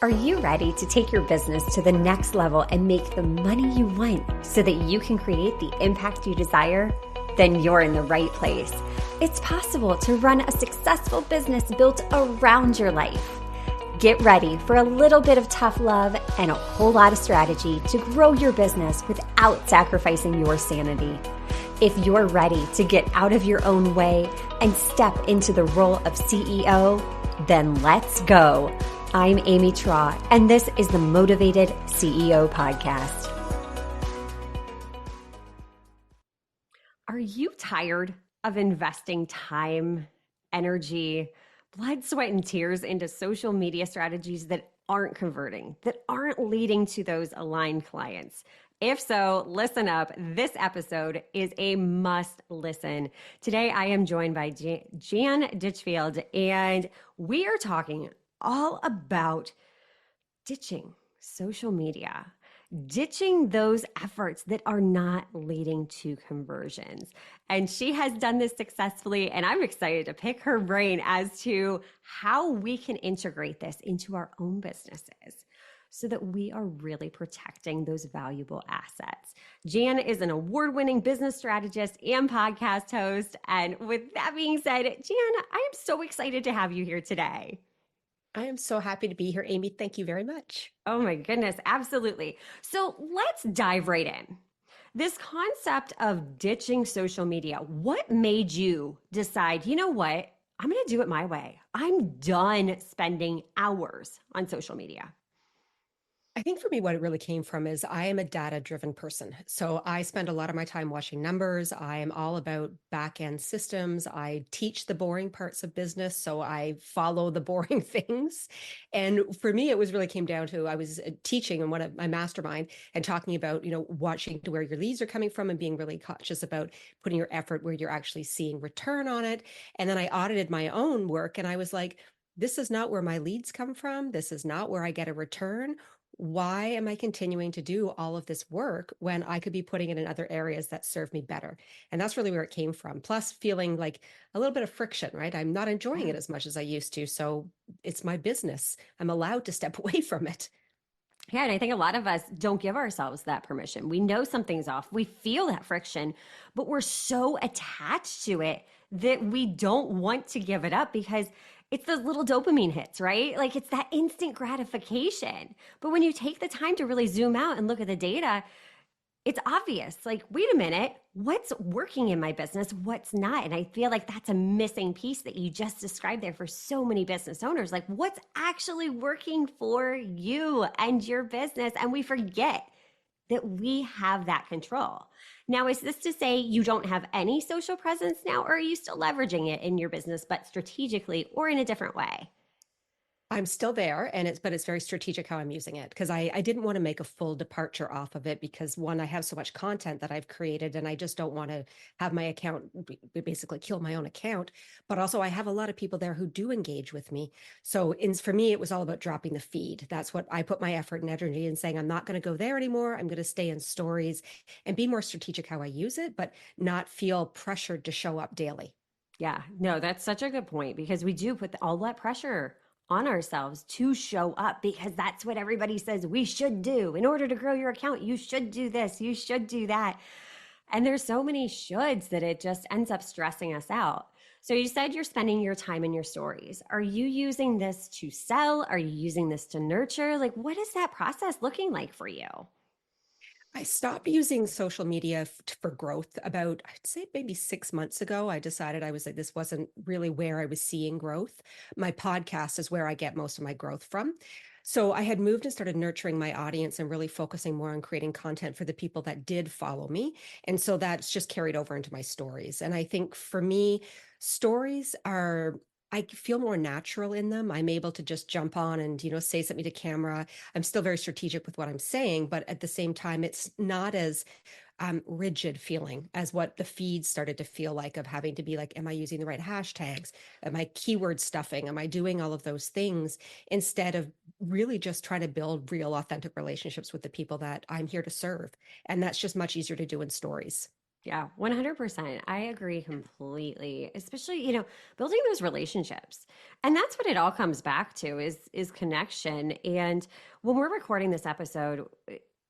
Are you ready to take your business to the next level and make the money you want so that you can create the impact you desire? Then you're in the right place. It's possible to run a successful business built around your life. Get ready for a little bit of tough love and a whole lot of strategy to grow your business without sacrificing your sanity. If you're ready to get out of your own way and step into the role of CEO, then let's go. I'm Amy Traw, and this is the Motivated CEO Podcast. Are you tired of investing time, energy, blood, sweat, and tears into social media strategies that aren't converting, that aren't leading to those aligned clients? If so, listen up. This episode is a must listen. Today, I am joined by Jan Ditchfield, and we are talking all about ditching social media, ditching those efforts that are not leading to conversions. And she has done this successfully, and I'm excited to pick her brain as to how we can integrate this into our own businesses so that we are really protecting those valuable assets. Jan is an award-winning business strategist and podcast host. And with that being said, Jan, I am so excited to have you here today. I am so happy to be here, Amy. Thank you very much. Oh my goodness, absolutely. So let's dive right in. This concept of ditching social media, what made you decide, you know what, I'm going to do it my way. I'm done spending hours on social media. I think for me, what it really came from is I am a data-driven person. So I spend a lot of my time watching numbers. I am all about back-end systems. I teach the boring parts of business, so I follow the boring things. And for me, it was really came down to I was teaching in one of my mastermind and talking about, watching to where your leads are coming from and being really conscious about putting your effort where you're actually seeing return on it. And then I audited my own work and I was like, this is not where my leads come from. This is not where I get a return. Why am I continuing to do all of this work when I could be putting it in other areas that serve me better? And that's really where it came from. Plus feeling like a little bit of friction, right? I'm not enjoying it as much as I used to. So it's my business. I'm allowed to step away from it. Yeah, and I think a lot of us don't give ourselves that permission. We know something's off. We feel that friction, but we're so attached to it that we don't want to give it up because it's those little dopamine hits, right? Like it's that instant gratification. But when you take the time to really zoom out and look at the data, it's obvious. Like, wait a minute, what's working in my business? What's not? And I feel like that's a missing piece that you just described there for so many business owners. Like, what's actually working for you and your business? And we forget that we have that control. Now, is this to say you don't have any social presence now, or are you still leveraging it in your business, but strategically or in a different way? I'm still there but it's very strategic how I'm using it because I didn't want to make a full departure off of it because one, I have so much content that I've created and I just don't want to have my account basically kill my own account. But also I have a lot of people there who do engage with me. So for me, it was all about dropping the feed. That's what I put my effort and energy in saying, I'm not going to go there anymore. I'm going to stay in stories and be more strategic how I use it, but not feel pressured to show up daily. Yeah, no, that's such a good point because we do put all that pressure on ourselves to show up because that's what everybody says we should do. In order to grow your account, you should do this, you should do that. And there's so many shoulds that it just ends up stressing us out. So you said you're spending your time in your stories. Are you using this to sell? Are you using this to nurture? Like, what is that process looking like for you? I stopped using social media for growth about, I'd say maybe 6 months ago. I decided I was like, this wasn't really where I was seeing growth. My podcast is where I get most of my growth from. So I had moved and started nurturing my audience and really focusing more on creating content for the people that did follow me. And so that's just carried over into my stories. And I think for me, stories are I feel more natural in them. I'm able to just jump on and, say something to camera. I'm still very strategic with what I'm saying, but at the same time, it's not as rigid feeling as what the feed started to feel like of having to be like, am I using the right hashtags? Am I keyword stuffing? Am I doing all of those things instead of really just trying to build real authentic relationships with the people that I'm here to serve? And that's just much easier to do in stories. Yeah, 100%. I agree completely. Especially, building those relationships. And that's what it all comes back to is connection. And when we're recording this episode,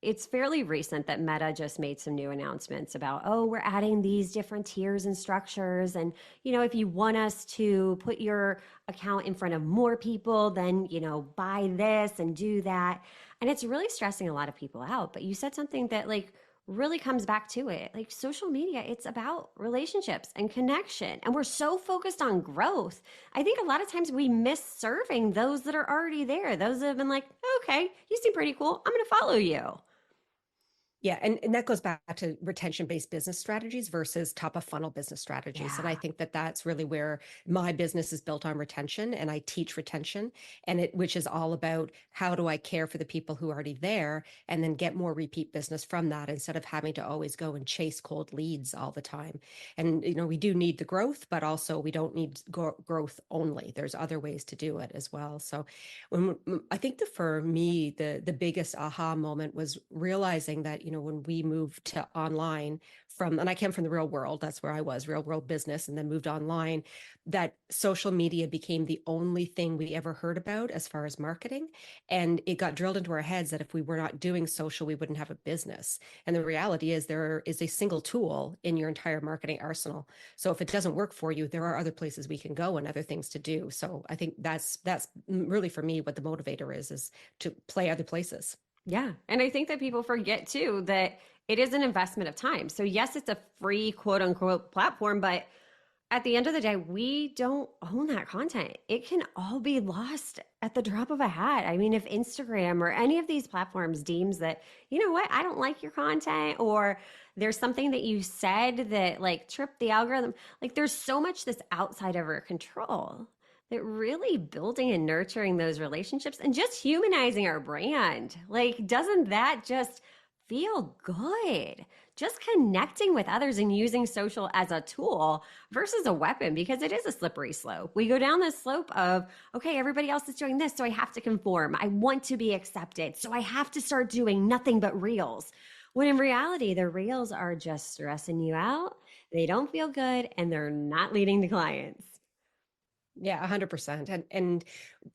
it's fairly recent that Meta just made some new announcements about, oh, we're adding these different tiers and structures. And, if you want us to put your account in front of more people, then, buy this and do that. And it's really stressing a lot of people out. But you said something that, like, really comes back to it. Like social media, it's about relationships and connection. And we're so focused on growth. I think a lot of times we miss serving those that are already there, those that have been like, okay, you seem pretty cool. I'm going to follow you. Yeah, and that goes back to retention-based business strategies versus top of funnel business strategies. And I Yeah. think that that's really where my business is built on retention, and I teach retention, and it which is all about how do I care for the people who are already there and then get more repeat business from that instead of having to always go and chase cold leads all the time. And we do need the growth, but also we don't need growth only. There's other ways to do it as well. So when I think for me the biggest aha moment was realizing that when we moved to online and I came from the real world, that's where I was, real world business, and then moved online, that social media became the only thing we ever heard about as far as marketing. And it got drilled into our heads that if we were not doing social, we wouldn't have a business. And the reality is there is a single tool in your entire marketing arsenal. So if it doesn't work for you, there are other places we can go and other things to do. So I think that's really for me what the motivator is to play other places. Yeah. And I think that people forget too that it is an investment of time. So, yes, it's a free quote unquote platform, but at the end of the day, we don't own that content. It can all be lost at the drop of a hat. I mean, if Instagram or any of these platforms deems that, you know what, I don't like your content, or there's something that you said that like tripped the algorithm, like there's so much that's outside of our control that really building and nurturing those relationships and just humanizing our brand, like, doesn't that just feel good? Just connecting with others and using social as a tool versus a weapon, because it is a slippery slope. We go down this slope of, okay, everybody else is doing this, so I have to conform. I want to be accepted, so I have to start doing nothing but reels. When in reality, the reels are just stressing you out. They don't feel good and they're not leading to clients. Yeah, 100%. And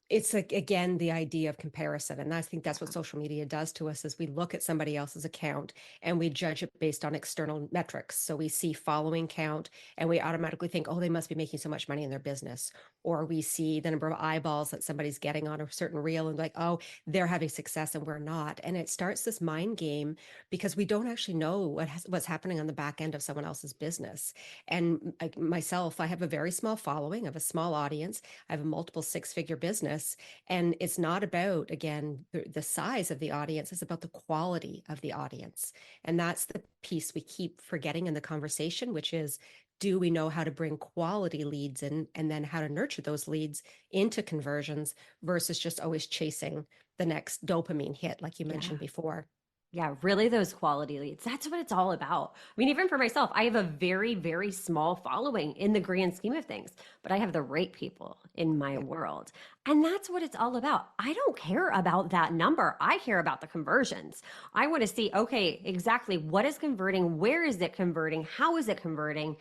it's like, again, the idea of comparison. And I think that's what Yeah. social media does to us is we look at somebody else's account and we judge it based on external metrics. So we see following count and we automatically think, oh, they must be making so much money in their business. Or we see the number of eyeballs that somebody's getting on a certain reel and like, oh, they're having success and we're not. And it starts this mind game because we don't actually know what's happening on the back end of someone else's business. And myself, I have a very small following, I have a small audience, I have a multiple six-figure business. And it's not about, again, the size of the audience, it's about the quality of the audience. And that's the piece we keep forgetting in the conversation, which is, do we know how to bring quality leads in and then how to nurture those leads into conversions versus just always chasing the next dopamine hit, like you Yeah. mentioned before? Yeah, really those quality leads. That's what it's all about. I mean, even for myself, I have a very, very small following in the grand scheme of things, but I have the right people in my Yeah. world. And that's what it's all about. I don't care about that number. I care about the conversions. I want to see, okay, exactly what is converting? Where is it converting? How is it converting?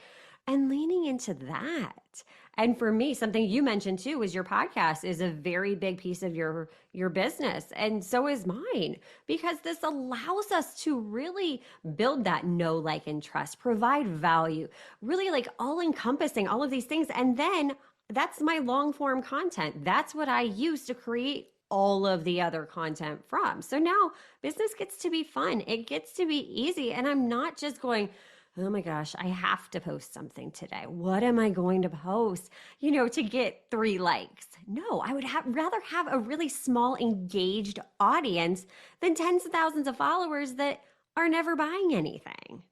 And leaning into that. And for me, something you mentioned too is your podcast is a very big piece of your business, and so is mine, because this allows us to really build that know, like, and trust, provide value, really like all encompassing all of these things. And then that's my long form content. That's what I use to create all of the other content from. So now business gets to be fun. It gets to be easy. And I'm not just going, oh my gosh, I have to post something today. What am I going to post, to get 3 likes? No, I would rather have a really small, engaged audience than tens of thousands of followers that are never buying anything.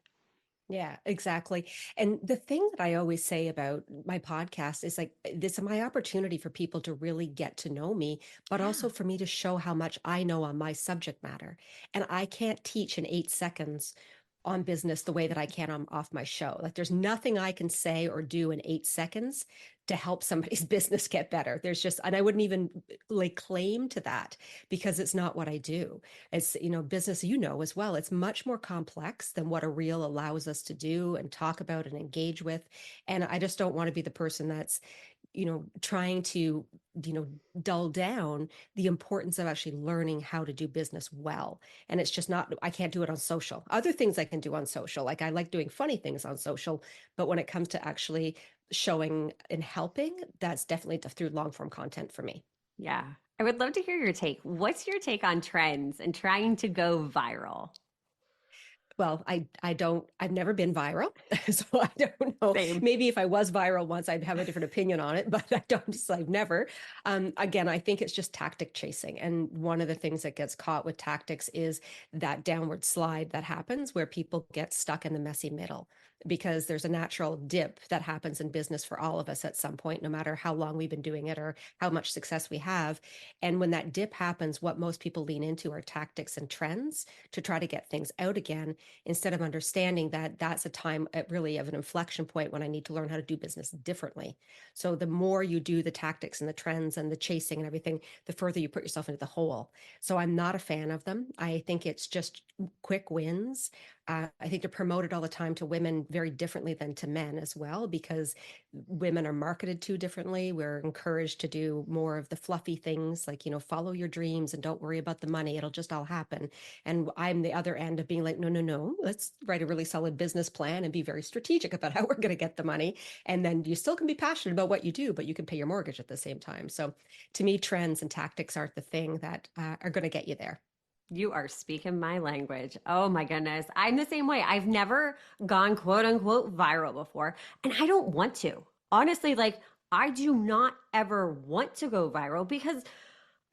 Yeah, exactly. And the thing that I always say about my podcast is like, this is my opportunity for people to really get to know me, but Yeah. also for me to show how much I know on my subject matter. And I can't teach in 8 seconds on business the way that I can on off my show. Like there's nothing I can say or do in 8 seconds to help somebody's business get better. There's just, and I wouldn't even lay claim to that because it's not what I do. It's, business, as well, it's much more complex than what a reel allows us to do and talk about and engage with. And I just don't want to be the person that's, trying to, you know, dull down the importance of actually learning how to do business well. And it's just not, I can't do it on social. Other things I can do on social, like I like doing funny things on social, but when it comes to actually showing and helping, that's definitely through long form content for me. Yeah. I would love to hear your take. What's your take on trends and trying to go viral? Well, I've never been viral, so I don't know. Same. Maybe if I was viral once, I'd have a different opinion on it, but I don't, so I've never. Again, I think it's just tactic chasing. And one of the things that gets caught with tactics is that downward slide that happens where people get stuck in the messy middle because there's a natural dip that happens in business for all of us at some point, no matter how long we've been doing it or how much success we have. And when that dip happens, what most people lean into are tactics and trends to try to get things out again instead of understanding that that's a time really of an inflection point when I need to learn how to do business differently. So the more you do the tactics and the trends and the chasing and everything, the further you put yourself into the hole. So I'm not a fan of them. I think it's just quick wins. I think they're promoted all the time to women very differently than to men as well, because women are marketed to differently. We're encouraged to do more of the fluffy things like, follow your dreams and don't worry about the money. It'll just all happen. And I'm the other end of being like, no, no, no, let's write a really solid business plan and be very strategic about how we're going to get the money. And then you still can be passionate about what you do, but you can pay your mortgage at the same time. So to me, trends and tactics aren't the thing that are going to get you there. You are speaking my language. Oh my goodness. I'm the same way. I've never gone quote unquote viral before, and I don't want to. Honestly, like, I do not ever want to go viral because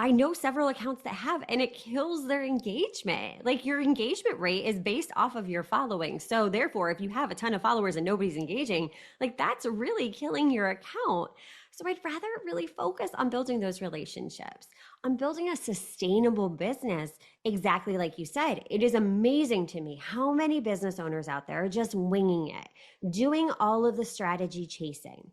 I know several accounts that have, and it kills their engagement. Like, your engagement rate is based off of your following. So, therefore, if you have a ton of followers and nobody's engaging, like, that's really killing your account. So, I'd rather really focus on building those relationships, on building a sustainable business. Exactly like you said, it is amazing to me how many business owners out there are just winging it, doing all of the strategy chasing.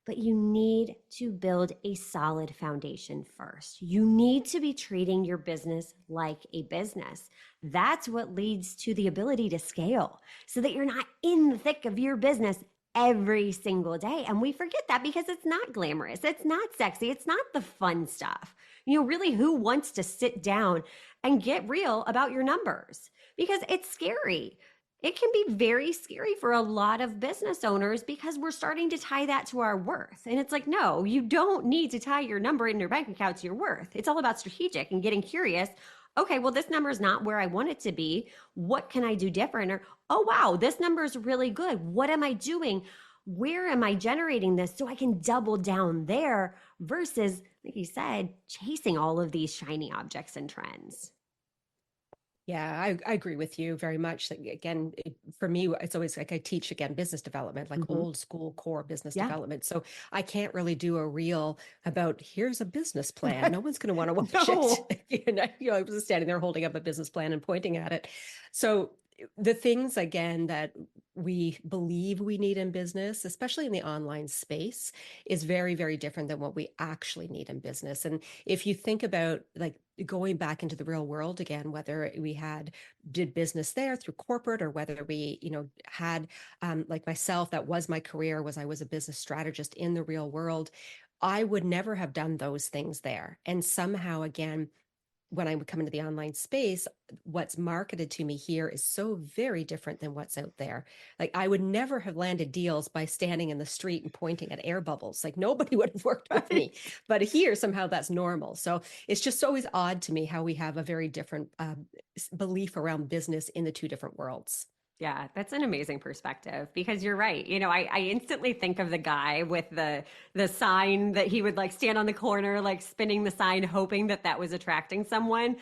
But you need to build a solid foundation first. You need to be treating your business like a business. That's what leads to the ability to scale so that you're not in the thick of your business every single day. And we forget that because it's not glamorous, it's not sexy, it's not the fun stuff. Really, who wants to sit down and get real about your numbers? Because it's scary. It can be very scary for a lot of business owners because we're starting to tie that to our worth. And it's like, no, you don't need to tie your number in your bank account to your worth. It's all about strategic and getting curious. Okay, well, this number is not where I want it to be. What can I do different? Or, oh, wow, this number is really good. What am I doing? Where am I generating this so I can double down there versus, like you said, chasing all of these shiny objects and trends? Yeah, I agree with you very much. Like, again, for me, it's always like I teach again business development, like Mm-hmm. old school core business Yeah. development. So I can't really do a reel about here's a business plan. No one's going to want to watch it. No. I was just standing there holding up a business plan and pointing at it. So the things again that we believe we need in business, especially in the online space, is very, very different than what we actually need in business. And if you think about like going back into the real world again, whether we did business there through corporate or whether we, had like myself, that was my career, I was a business strategist in the real world. I would never have done those things there. And somehow again, when I would come into the online space, what's marketed to me here is so very different than what's out there. Like I would never have landed deals by standing in the street and pointing at air bubbles. Like nobody would have worked with me. But here, somehow that's normal. So it's just always odd to me how we have a very different belief around business in the two different worlds. Yeah, that's an amazing perspective because you're right. I instantly think of the guy with the sign that he would like stand on the corner, like spinning the sign, hoping that that was attracting someone.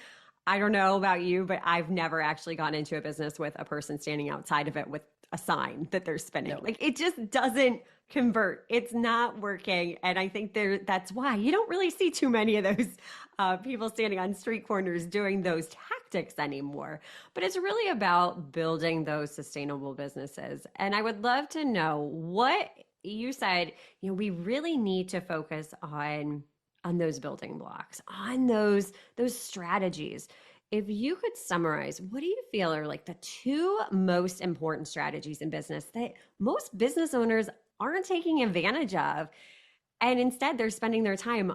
I don't know about you, but I've never actually gone into a business with a person standing outside of it with a sign that they're spinning. No. Like it just doesn't convert. It's not working. And I think that's why you don't really see too many of those people standing on street corners doing those tactics anymore. But it's really about building those sustainable businesses. And I would love to know what you said, we really need to focus on those building blocks, on those strategies. If you could summarize, what do you feel are like the two most important strategies in business that most business owners aren't taking advantage of? And instead, they're spending their time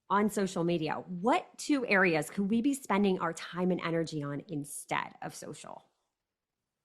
on social media. What two areas could we be spending our time and energy on instead of social?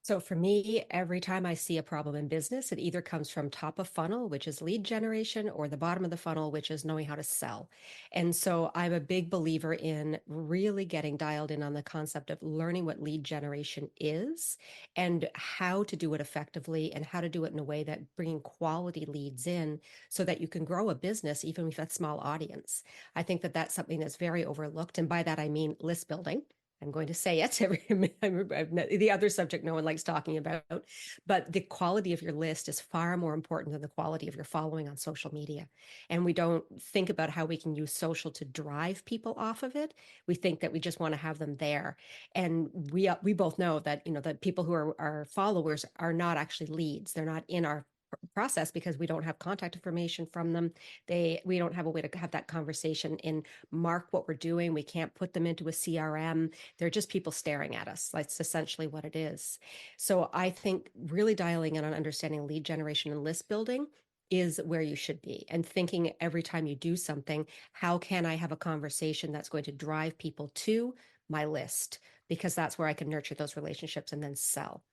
So for me, every time I see a problem in business, it either comes from top of funnel, which is lead generation, or the bottom of the funnel, which is knowing how to sell. And so I'm a big believer in really getting dialed in on the concept of learning what lead generation is and how to do it effectively and how to do it in a way that bringing quality leads in so that you can grow a business, even with a small audience. I think that that's something that's very overlooked. And by that, I mean list building. I'm going to say it. The other subject no one likes talking about, but the quality of your list is far more important than the quality of your following on social media. And we don't think about how we can use social to drive people off of it. We think that we just want to have them there. And we both know that, that people who are our followers are not actually leads. They're not in our process because we don't have contact information from them. We don't have a way to have that conversation and mark what we're doing. We can't put them into a CRM. They're just people staring at us. That's essentially what it is. So I think really dialing in on understanding lead generation and list building is where you should be, and thinking every time you do something, how can I have a conversation that's going to drive people to my list? Because that's where I can nurture those relationships and then sell.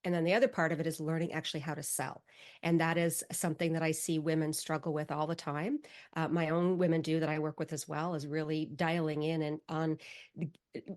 And then the other part of it is learning actually how to sell. And that is something that I see women struggle with all the time. My own women do that I work with as well, is really dialing in and on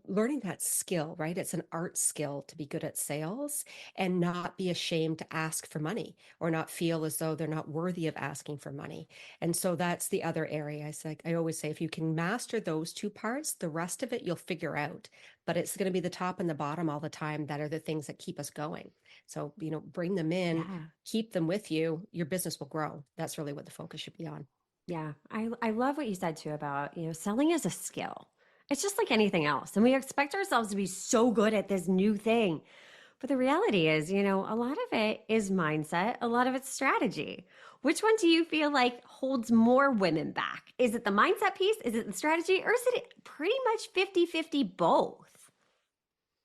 learning that skill, right? It's an art skill to be good at sales and not be ashamed to ask for money or not feel as though they're not worthy of asking for money. And so that's the other area. I always say, if you can master those two parts, the rest of it you'll figure out. But it's going to be the top and the bottom all the time that are the things that keep us going. So, bring them in, Yeah. keep them with you, your business will grow. That's really what the focus should be on. Yeah, I love what you said too about, selling is a skill. It's just like anything else. And we expect ourselves to be so good at this new thing. But the reality is, a lot of it is mindset, a lot of it's strategy. Which one do you feel like holds more women back? Is it the mindset piece? Is it the strategy? Or is it pretty much 50-50 both?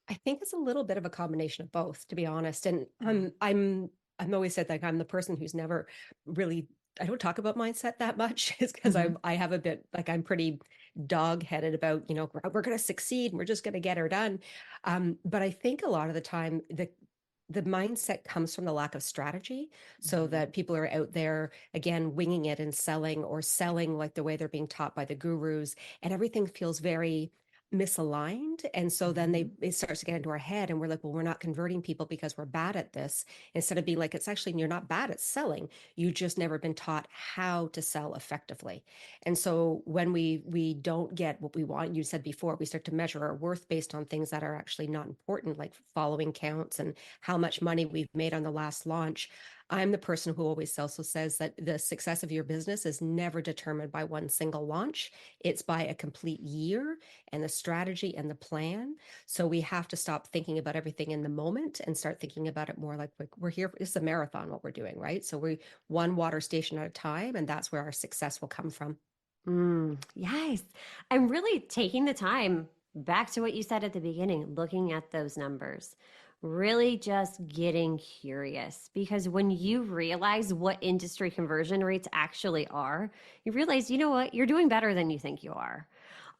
I think it's a little bit of a combination of both, to be honest. And Yeah. I'm always said like I'm the person who's never really, I don't talk about mindset that much. It's because Hmm. I have a bit like I'm pretty dog headed about, we're going to succeed and we're just going to get her done. But I think a lot of the time the mindset comes from the lack of strategy, so Hmm. that people are out there again winging it and selling, or selling like the way they're being taught by the gurus, and everything feels very misaligned. And so then Hmm. it starts to get into our head and we're like, well, we're not converting people because we're bad at this, instead of being like, it's actually, you're not bad at selling, you just never been taught how to sell effectively. And so when we don't get what we want, you said before, we start to measure our worth based on things that are actually not important, like following counts and how much money we've made on the last launch. I'm the person who always also says that the success of your business is never determined by one single launch. It's by a complete year and the strategy and the plan. So we have to stop thinking about everything in the moment and start thinking about it more like we're here. It's a marathon, what we're doing, right? So we one water station at a time, and that's where our success will come from. Yes. I'm really taking the time back to what you said at the beginning, looking at those numbers, really just getting curious. Because when you realize what industry conversion rates actually are, you realize, you know what, you're doing better than you think you are.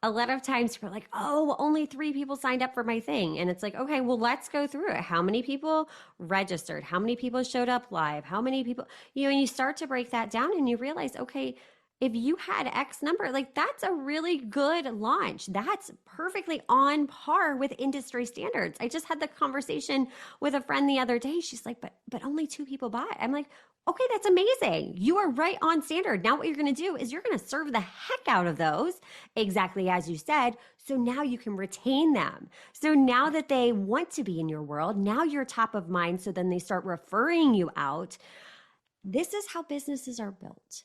A lot of times we're like, oh, only 3 people signed up for my thing. And it's like, okay, well, let's go through it. How many people registered? How many people showed up live? How many people, and you start to break that down and you realize, okay, if you had X number, like that's a really good launch. That's perfectly on par with industry standards. I just had the conversation with a friend the other day. She's like, but only 2 people bought. I'm like, okay, that's amazing. You are right on standard. Now what you're going to do is you're going to serve the heck out of those, exactly as you said. So now you can retain them. So now that they want to be in your world, now you're top of mind. So then they start referring you out. This is how businesses are built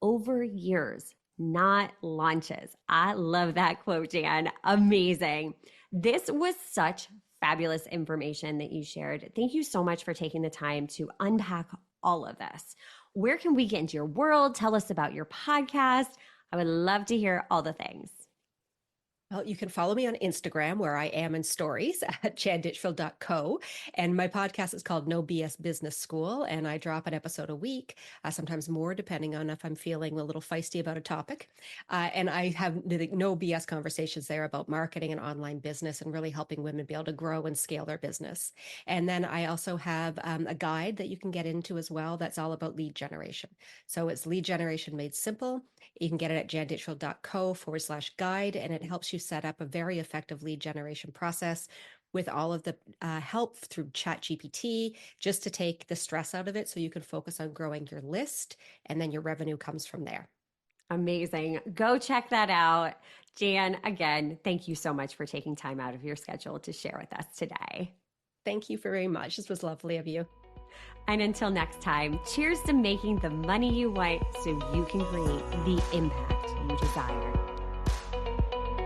over years, not launches. I love that quote, Jan. Amazing. This was such fabulous information that you shared. Thank you so much for taking the time to unpack all of this. Where can we get into your world? Tell us about your podcast. I would love to hear all the things. Well, you can follow me on Instagram where I am in stories at ditchfield.co. And my podcast is called No BS Business School. And I drop an episode a week, sometimes more, depending on if I'm feeling a little feisty about a topic. And I have the no BS conversations there about marketing and online business and really helping women be able to grow and scale their business. And then I also have a guide that you can get into as well that's all about lead generation. So it's lead generation made simple. You can get it at janditchfield.co/guide, and it helps you set up a very effective lead generation process with all of the help through ChatGPT, just to take the stress out of it so you can focus on growing your list, and then your revenue comes from there. Amazing. Go check that out. Jan, again, thank you so much for taking time out of your schedule to share with us today. Thank you very much. This was lovely of you. And until next time, cheers to making the money you want so you can create the impact you desire.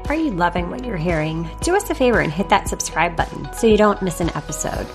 Are you loving what you're hearing? Do us a favor and hit that subscribe button so you don't miss an episode.